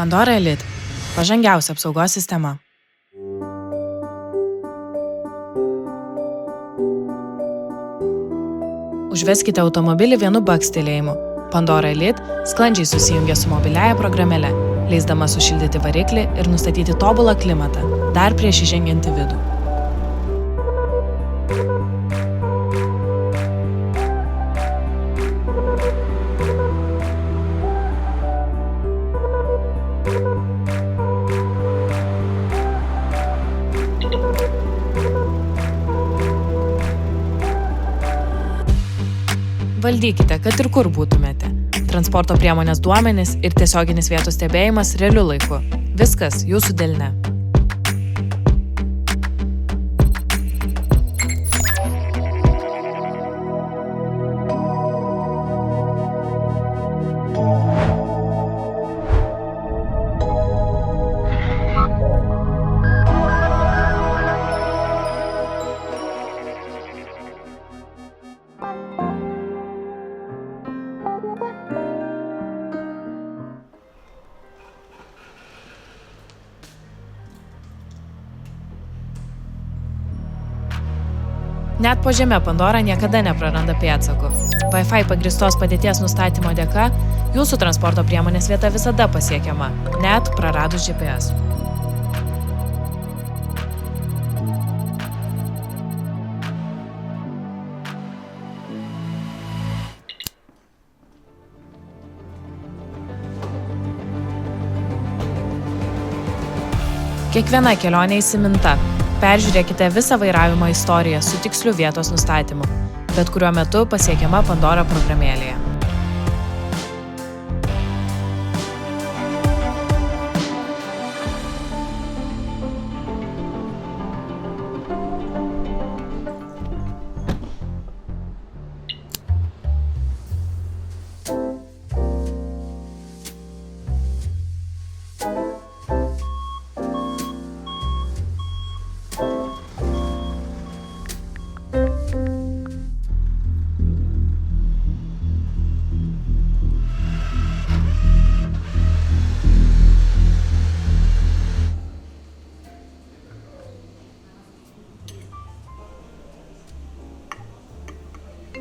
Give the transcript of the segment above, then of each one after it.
Pandora Elite – pažangiausia apsaugos sistema. Užveskite automobilį vienu bakstelėjimu. Pandora Elite sklandžiai susijungia su mobiliaja programėle, leisdama sušildyti variklį ir nustatyti tobulą klimatą, dar prieš įžengiant į vidų. Valdykite, kad ir kur būtumėte. Transporto priemonės duomenys ir tiesioginis vietos stebėjimas realiu laiku. Viskas jūsų delne. Net po žeme Pandora niekada nepraranda pėdsakų. Wi-Fi pagrįstos padėties nustatymo dėka jūsų transporto priemonės vieta visada pasiekiama, net praradus GPS. Kiekviena kelionė įsiminta. Peržiūrėkite visą vairavimo istoriją su tiksliu vietos nustatymu, bet kuriuo metu pasiekiama Pandora programėlėje.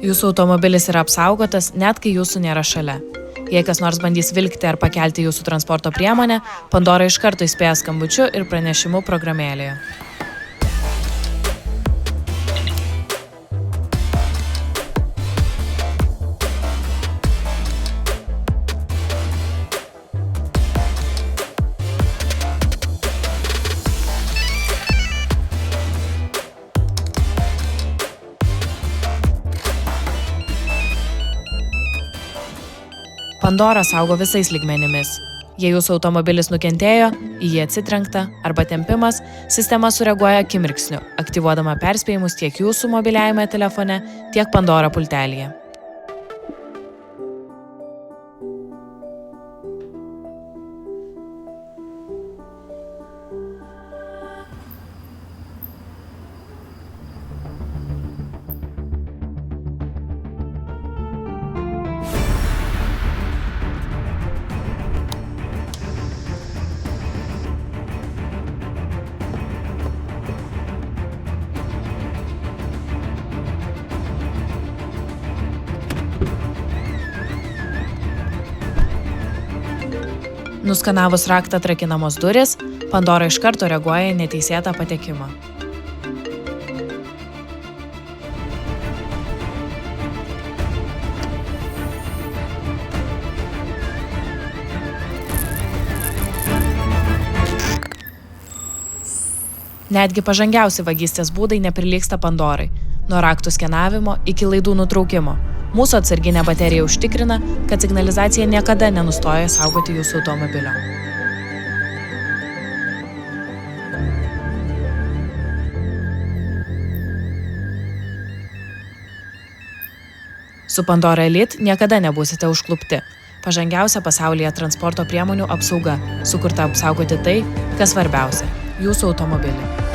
Jūsų automobilis yra apsaugotas, net kai jūsų nėra šalia. Jei kas nors bandys vilkti ar pakelti jūsų transporto priemonę, Pandora iš karto įspėja skambučiu ir pranešimu programėlėje. Pandora saugo visais lygmenimis. Jei jūsų automobilis nukentėjo, į jį atsitrenkta arba tempimas, sistema sureaguoja akimirksniu, aktyvuodama perspėjimus tiek jūsų mobiliajame telefone, tiek Pandora pultelyje. Nuskanavus raktą atrakinamos durys, Pandora iš karto reaguoja į neteisėtą patekimą. Netgi pažangiausi vagystės būdai neprilygsta Pandorai, nuo raktų skenavimo iki laidų nutraukimo. Mūsų atsarginė baterija užtikrina, kad signalizacija niekada nenustoja saugoti jūsų automobilio. Su Pandora Elite niekada nebūsite užklupti. Pažangiausia pasaulyje transporto priemonių apsauga, sukurta apsaugoti tai, kas svarbiausia – jūsų automobilį.